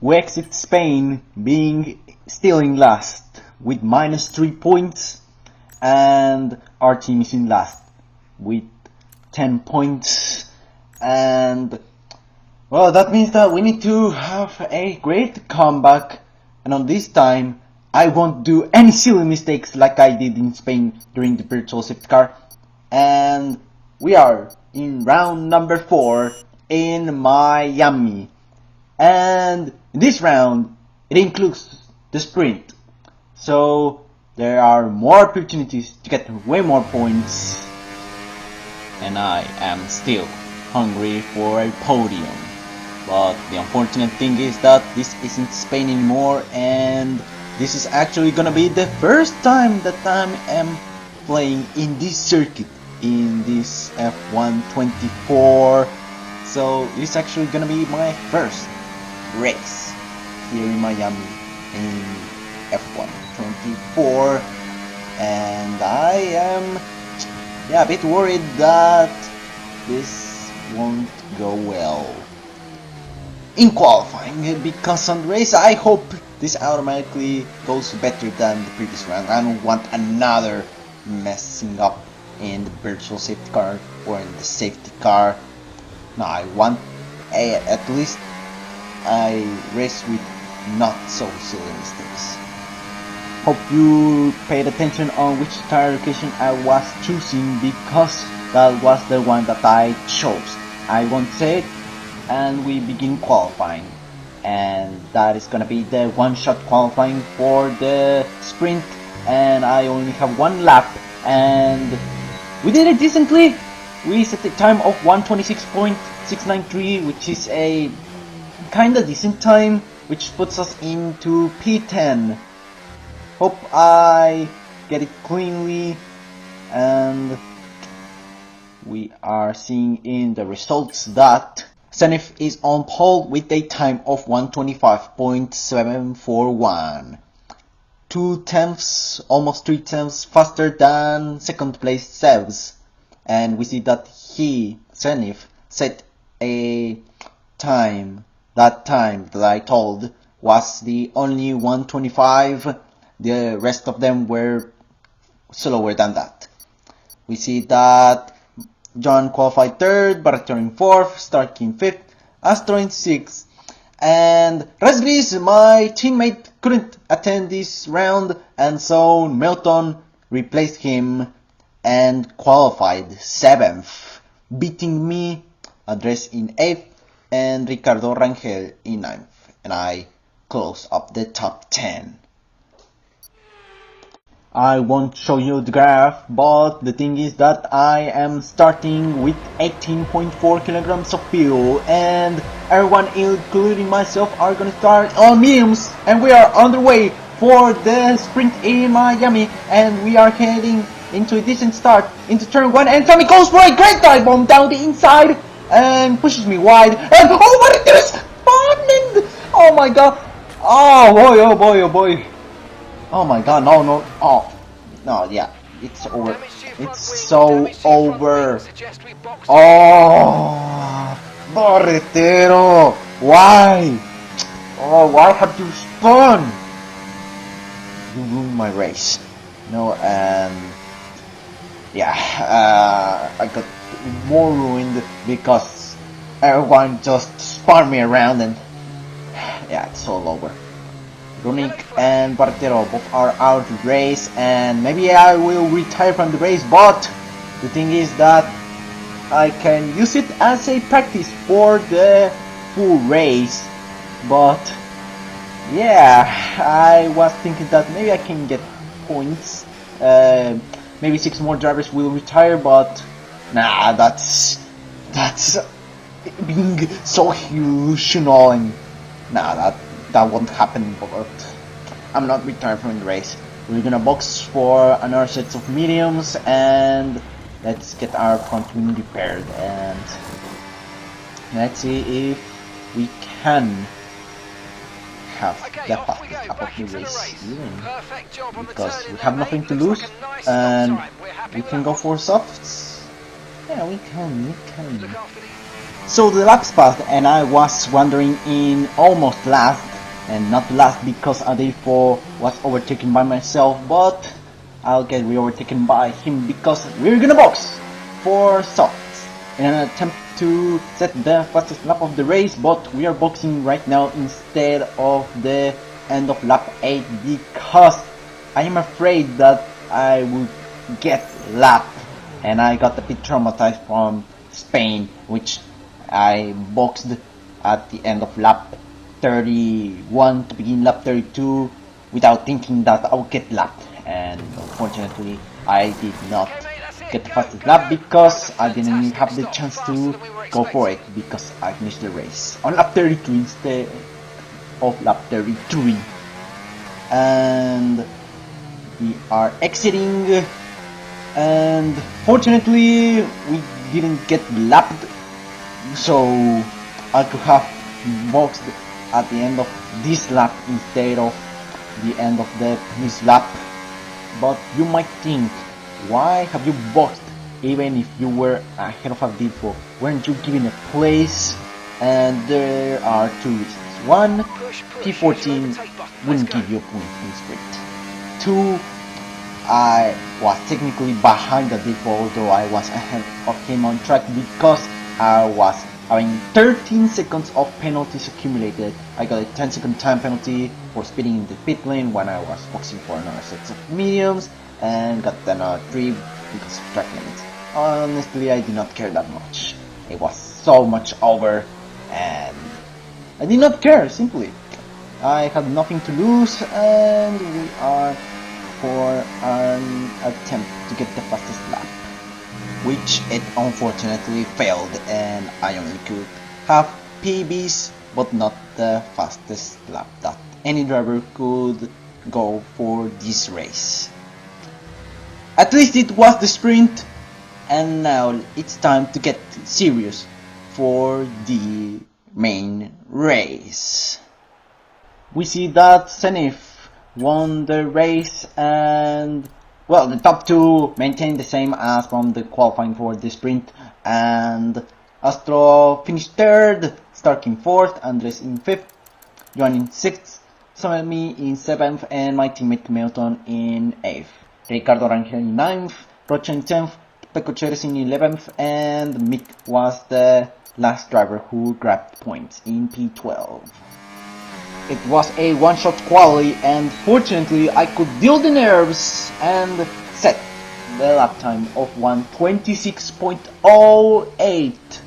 we exit Spain being still in last with -3 points, and our team is in last with 10 points. And well, that means that we need to have a great comeback, and on this time I won't do any silly mistakes like I did in Spain during the virtual safety car. And we are in round number 4 in Miami, and in this round it includes the sprint, so there are more opportunities to get way more points, and I am still hungry for a podium. But the unfortunate thing is that this isn't Spain anymore, and this is actually gonna be the first time that I am playing in this circuit, in this F124. So it's actually gonna be my first race here in Miami in F124, and I am a bit worried that this won't go well in qualifying, because on the race I hope this automatically goes better than the previous round. I don't want another messing up in the virtual safety car or in the safety car. No, I want at least a race with not so silly mistakes. Hope you paid attention on which tire location I was choosing, because that was the one that I chose. I won't say it, and we begin qualifying, and that is gonna be the one-shot qualifying for the sprint, and I only have one lap, and we did it decently. We set a time of 1:26.693, which is a kinda decent time, which puts us into P10. Hope I get it cleanly, and we are seeing in the results that Zenith is on pole with a time of 1:25.741. 2/10, almost 3/10 faster than second place Sevs. And we see that Zenith, set a time, that time that I told was the only 1:25. The rest of them were slower than that. We see that John qualified 3rd, Baractor in 4th, Stark in 5th, Astro in 6th, and Resgris, my teammate, couldn't attend this round, and so Melton replaced him and qualified 7th, beating me, Andres in 8th, and Ricardo Rangel in 9th, and I close up the top 10. I won't show you the graph, but the thing is that I am starting with 18.4 kilograms of fuel, and everyone, including myself, are gonna start on mediums, and we are on the way for the sprint in Miami, and we are heading into a decent start into turn 1, and Tommy goes for a great dive bomb down the inside and pushes me wide, and oh, what it is! Oh my god! Oh boy, oh boy, oh boy! Oh my god, no, yeah, it's over. It's so over. Oh, Barretero, why? Oh, why have you spun? You ruined my race. No, and yeah, I got more ruined because everyone just spun me around, and yeah, it's all over. Runic and Bartero both are out of the race, and maybe I will retire from the race, but the thing is that I can use it as a practice for the full race. But yeah, I was thinking that maybe I can get points, maybe 6 more drivers will retire, but nah, that's being so illusional, and nah, that won't happen. But I'm not retired from the race. We're gonna box for another set of mediums, and let's get our front wing repaired, and let's see if we can have the fastest lap of the race even, because we have nothing to lose, and we can go for softs. Yeah, we can. So the laps passed, and I was wandering in almost last, and not last because Adefo was overtaken by myself, but I'll get overtaken by him because we're gonna box for softs in an attempt to set the fastest lap of the race, but we are boxing right now instead of the end of lap 8 because I am afraid that I will get lapped, and I got a bit traumatized from Spain, which I boxed at the end of lap 31 to begin lap 32 without thinking that I would get lapped, and unfortunately I did not get the fastest lap because I didn't have the chance to go for it because I finished the race on lap 32 instead of lap 33. And we are exiting, and fortunately we didn't get lapped, so I could have boxed at the end of this lap instead of the end of the previous lap. But you might think, why have you boxed even if you were ahead of a depot? Weren't you given a place? And there are two reasons. One, P14 wouldn't give you a point in sprint. Two, I was technically behind the depot, although I was ahead of him on track because I was having 13 seconds of penalties accumulated. I got a 10-second time penalty for speeding in the pit lane when I was boxing for another set of mediums, and got another 3 because of track limits. Honestly, I did not care that much. It was so much over, and I did not care, simply. I had nothing to lose, and we are for an attempt to get the fastest lap, which it unfortunately failed, and I only could have PBs, but not the fastest lap that any driver could go for this race. At least it was the sprint, and now it's time to get serious for the main race. We see that Zenith won the race, and well, the top two maintained the same as from the qualifying for the sprint, and Astro finished third, Stark in fourth, Andres in fifth, Johan in sixth, Samemi in seventh, and my teammate Milton in eighth. Ricardo Rangel in ninth, Rocha in 10th, Peko Cheres in 11th, and Mick was the last driver who grabbed points in P12. It was a one-shot quali, and fortunately I could deal the nerves and set the lap time of 1:26.08,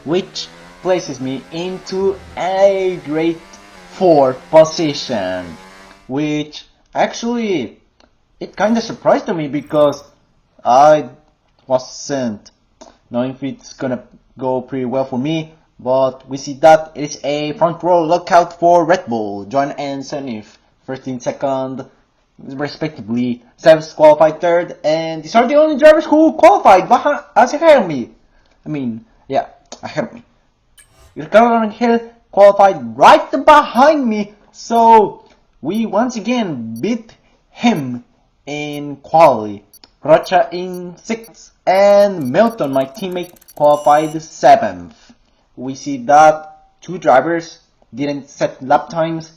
which places me into a grade 4 position, which actually it kinda surprised me because I wasn't knowing if it's gonna go pretty well for me, but we see that it's a front row lockout for Red Bull, John and Zenith, first and second respectively. Seb's qualified third, and these are the only drivers who qualified as ahead of me. Ahead of me. Ricardo Rangel qualified right behind me, so we once again beat him in quali. Rocha in 6th, and Milton, my teammate, qualified 7th. We see that two drivers didn't set lap times,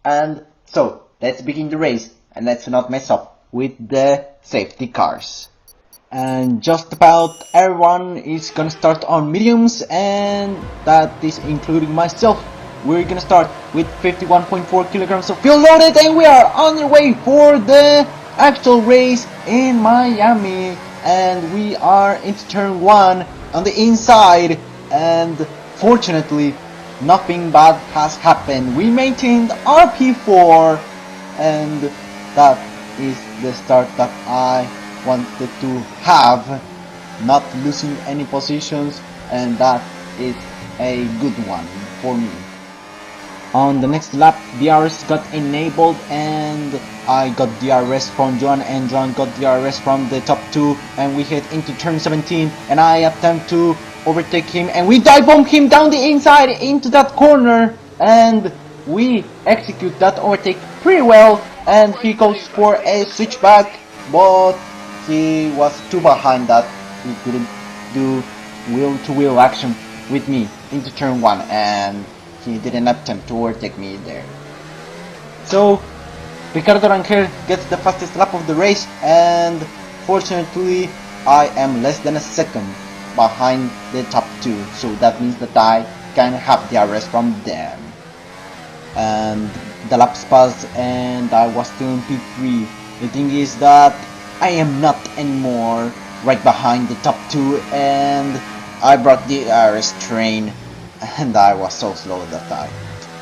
and so let's begin the race, and let's not mess up with the safety cars. And just about everyone is gonna start on mediums, and that is including myself. We're gonna start with 51.4 kilograms of fuel loaded, and we are on the way for the actual race in Miami. And we are into turn 1 on the inside, and fortunately nothing bad has happened. We maintained RP4, and that is the start that I wanted to have, not losing any positions, and that is a good one for me. On the next lap, DRS got enabled, and I got DRS from Joan, and Joan got DRS from the top 2, and we head into turn 17, and I attempt to overtake him, and we dive bomb him down the inside into that corner, and we execute that overtake pretty well, and he goes for a switchback, but he was too behind that he couldn't do wheel-to-wheel action with me into turn 1, and he didn't attempt to overtake me there. So Ricardo Rangel gets the fastest lap of the race, and fortunately I am less than a second behind the top two, so that means that I can have the arrest from them. And the laps passed and I was still in P3. The thing is that I am not anymore right behind the top two, and I brought the DRS train, and I was so slow that I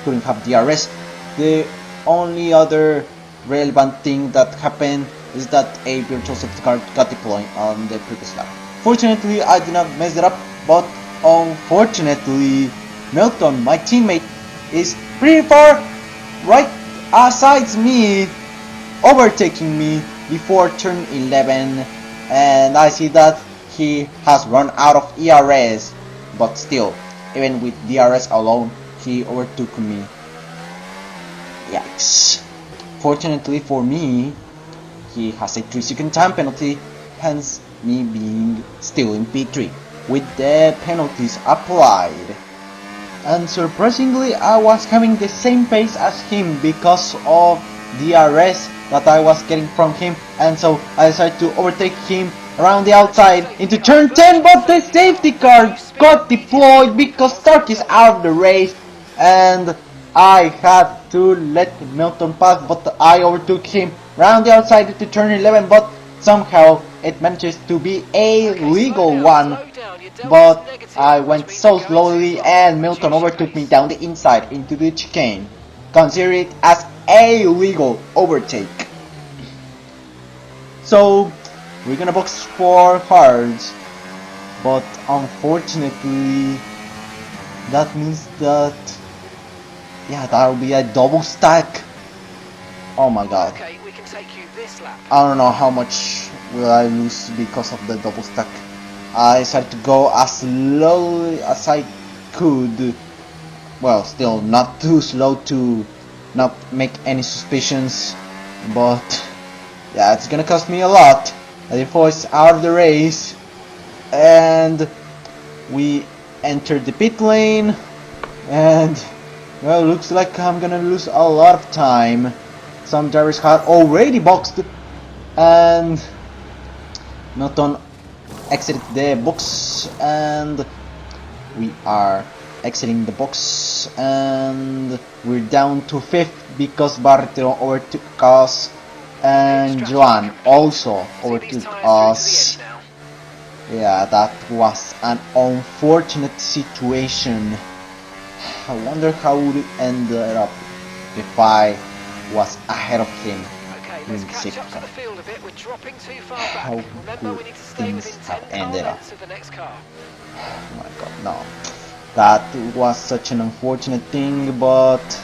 couldn't have DRS. The only other relevant thing that happened is that a virtual safety car got deployed on the previous lap. Fortunately, I did not mess it up, but unfortunately, Milton, my teammate, is pretty far right aside me, overtaking me before turn 11, and I see that he has run out of ERS, but still, even with DRS alone, he overtook me. Yikes. Fortunately for me, he has a 3-second time penalty, hence me being still in P3 with the penalties applied. And surprisingly, I was having the same pace as him because of DRS that I was getting from him, and so I decided to overtake him around the outside into turn 10, but the safety car got deployed because Stark is out of the race, and I had to let Milton pass, but I overtook him around the outside into turn 11, but somehow it manages to be a legal one. But I went so slowly and Milton overtook me down the inside into the chicane. Consider it as a legal overtake. So we're gonna box for hards, but unfortunately that means that that'll be a double stack. Oh my god. Okay, we can take you this lap. I don't know how much will I lose because of the double stack. I decided to go as slowly as I could. Well, still not too slow to not make any suspicions, but yeah, it's gonna cost me a lot. Therefore, it's out of the race, and we entered the pit lane, and well, looks like I'm gonna lose a lot of time. Some drivers had already boxed, and Milton exited the box, and we are exiting the box, and we're down to 5th because Bartero overtook us, and Joan also overtook us. Yeah, that was an unfortunate situation. I wonder how would it end up if I was ahead of him. Let's catch up to the field a bit. We're dropping too far back. How Remember, we need to stay within 10 car lengths of the next car. Oh my god, no. That was such an unfortunate thing, but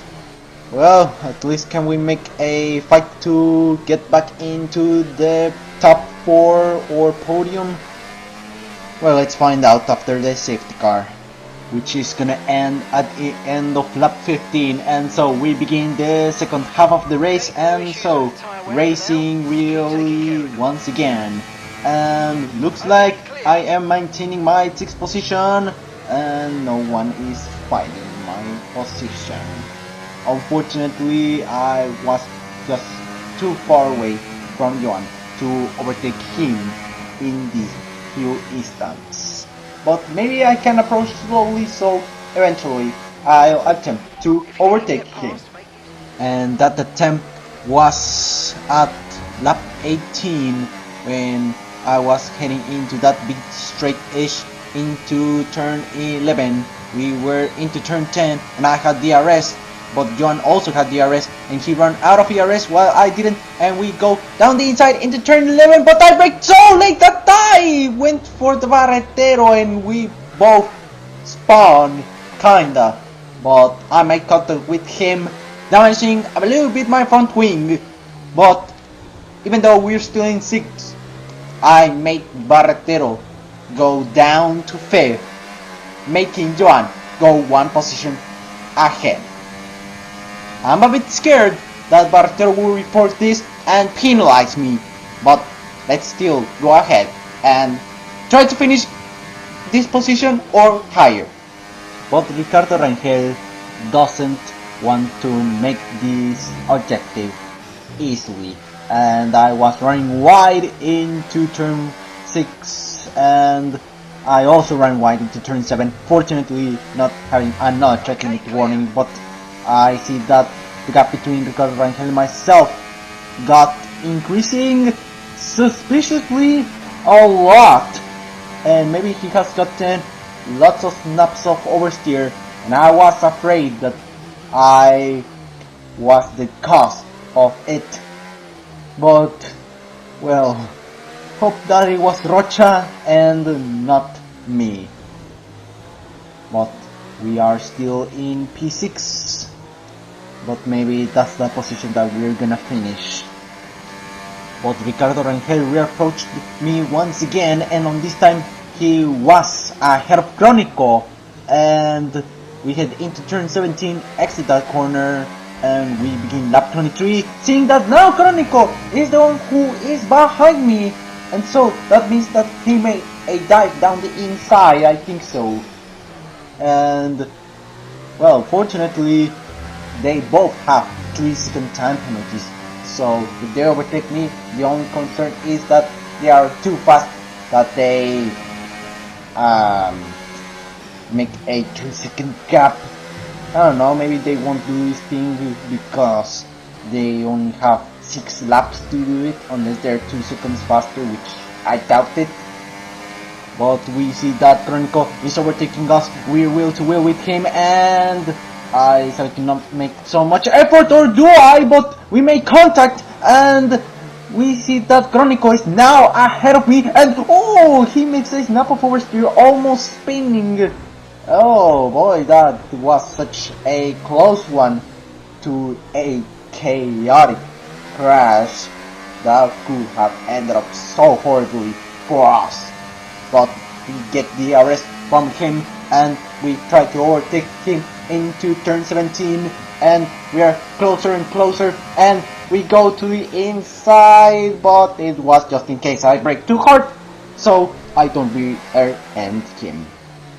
well, at least can we make a fight to get back into the top 4 or podium? Well, let's find out after the safety car, which is gonna end at the end of lap 15, and so we begin the second half of the race, and so racing really once again, and looks like I am maintaining my 6th position and no one is fighting my position. Unfortunately, I was just too far away from Johan to overtake him in this few instants. But maybe I can approach slowly, so eventually I'll attempt to overtake him. And that attempt was at lap 18 when I was heading into that big straight edge into turn 11. We were into turn 10 and I had DRS, but Johan also had DRS and he ran out of DRS while I didn't, and we go down the inside into turn 11, but I braked so late that I went for the barretero and we both spawned kinda, but I made contact with him, damaging a little bit my front wing. But even though we're still in 6th, I made Barretero go down to 5th, making Johan go 1 position ahead. I'm a bit scared that Barretero will report this and penalize me, but let's still go ahead and try to finish this position or higher. But Ricardo Rangel doesn't want to make this objective easily, and I was running wide into turn 6, and I also ran wide into turn 7, fortunately not having another check limit warning, but I see that the gap between Ricardo Rangel and myself got increasing suspiciously a lot, and maybe he has gotten lots of snaps of oversteer, and I was afraid that I was the cause of it. But, well, hope that it was Rocha and not me. But we are still in P6, but maybe that's the position that we're gonna finish. But Ricardo Rangel reapproached me once again, and on this time he was ahead of Chronico, and we head into turn 17, exit that corner, and we begin lap 23, seeing that now Chronico is the one who is behind me, and so that means that he made a dive down the inside, I think so. And well, fortunately they both have 3-second time penalties, so if they overtake me, the only concern is that they are too fast, that they make a 2-second gap. I don't know, maybe they won't do this thing because they only have 6 laps to do it, unless they're 2 seconds faster, which I doubt it. But we see that Chronico is overtaking us, we're wheel to wheel with him, and I decided to not make so much effort, or do I? But we make contact, and we see that Chronico is now ahead of me, and oh, he makes a snap of oversteer, almost spinning. Oh boy, that was such a close one to a chaotic crash that could have ended up so horribly for us. But we get the arrest from him, and we try to overtake him into turn 17, and we are closer and closer, and we go to the inside, but it was just in case I brake too hard, so I don't rear-end him.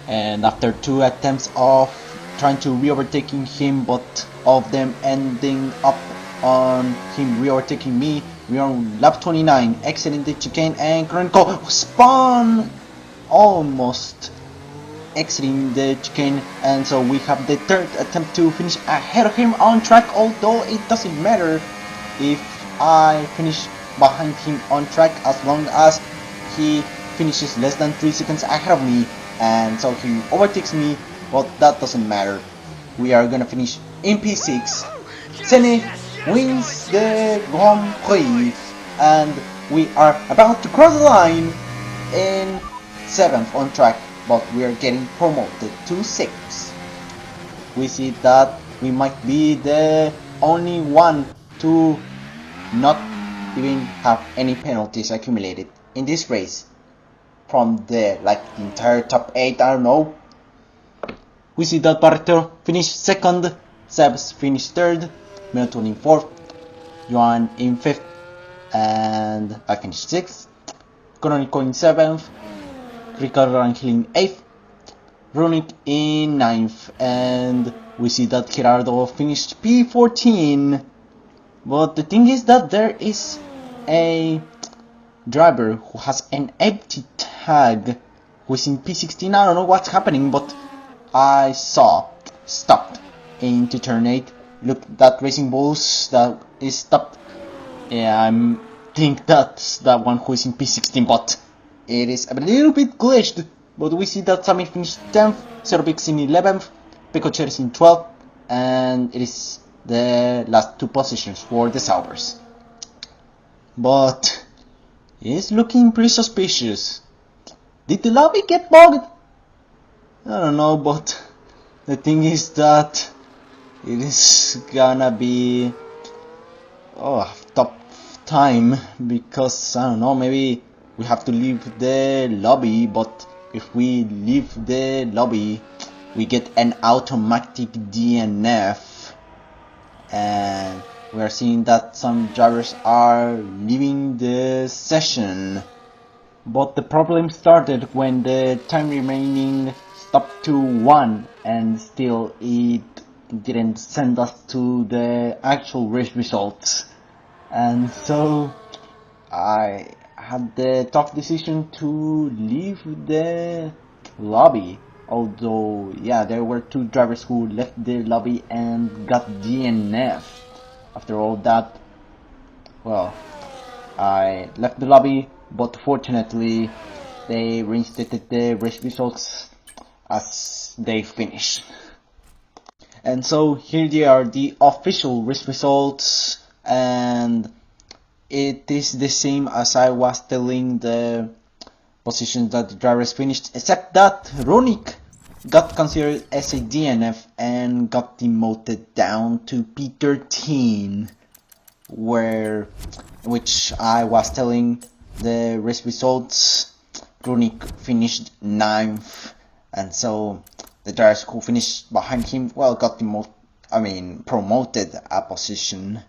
And after 2 attempts of trying to re-overtaking him, but of them ending up on him re-overtaking me, we are on lap 29, exiting the chicane, and Chronico spun almost exiting the chicane, and so we have the 3rd attempt to finish ahead of him on track, although it doesn't matter if I finish behind him on track as long as he finishes less than 3 seconds ahead of me, and so he overtakes me, but that doesn't matter. We are gonna finish in P6. Sene wins the Grand Prix, and we are about to cross the line in 7th on track, but we are getting promoted to 6th. We see that we might be the only one to not even have any penalties accumulated in this race from the entire top 8, I don't know. We see that Barreto finished 2nd, Sebs finished 3rd, Milton in 4th, Johan in 5th, and I finished 6th, Chronico in 7th, Ricardo Rangel in 8th, Runic in 9th, and we see that Gerardo finished P14. But the thing is that there is a driver who has an empty tag who is in P16. I don't know what's happening, but I saw stopped into turn 8. Look, that Racing Bulls that is stopped. Yeah, I think that's that one who is in P16, but it is a little bit glitched. But we see that Sammy finished 10th, Zerbix in 11th, Pecocher is in 12th, and it is the last 2 positions for the Saubers. But it's looking pretty suspicious. Did the lobby get bugged? I don't know, but the thing is that it is gonna be top time, because I don't know, maybe we have to leave the lobby, but if we leave the lobby we get an automatic DNF, and we are seeing that some drivers are leaving the session. But the problem started when the time remaining stopped to 1, and still it didn't send us to the actual race results, and so I had the tough decision to leave the lobby. Although, yeah, there were 2 drivers who left the lobby and got DNF. After all that, well, I left the lobby, but fortunately, they reinstated the race results as they finished. And so here they are, the official race results, and it is the same as I was telling the positions that the drivers finished, except that Ronik got considered as a DNF and got demoted down to P13, which I was telling the race results, Ronik finished 9th, and so the drivers who finished behind him, well, got promoted a position.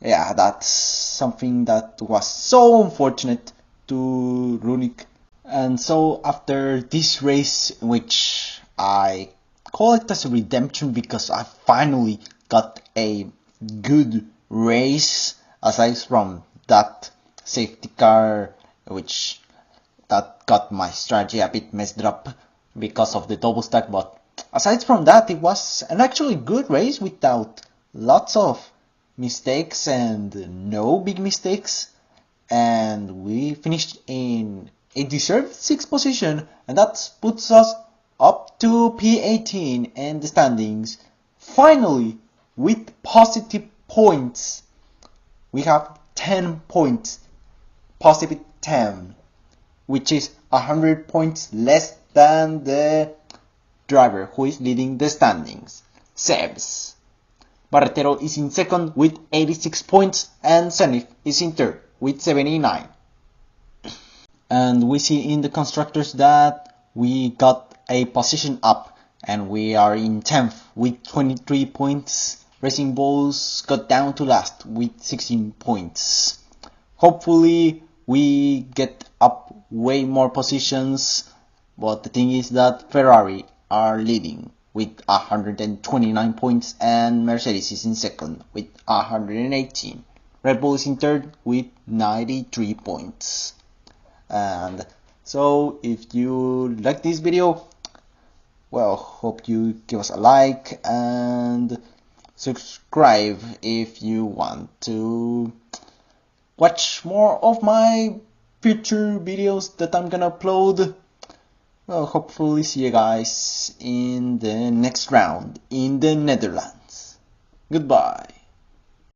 Yeah, that's something that was so unfortunate to Ronik. And so after this race, which I call it as a redemption because I finally got a good race, aside from that safety car, which that got my strategy a bit messed up because of the double stack, but aside from that, it was an actually good race without lots of mistakes and no big mistakes, and we finished in a deserved 6th position, and that puts us up to P18 in the standings. Finally, with positive points, we have 10 points, positive 10, which is 100 points less than the driver who is leading the standings, Sebs. Barretero is in 2nd with 86 points, and Zenith is in 3rd with 79. And we see in the constructors that we got a position up, and we are in 10th with 23 points. Racing Bulls got down to last with 16 points. Hopefully we get up way more positions, but the thing is that Ferrari are leading with 129 points, and Mercedes is in 2nd with 118. Red Bull is in 3rd with 93 points. And so if you like this video, well, hope you give us a like and subscribe if you want to watch more of my future videos that I'm gonna upload. Well, hopefully see you guys in the next round in the Netherlands. Goodbye.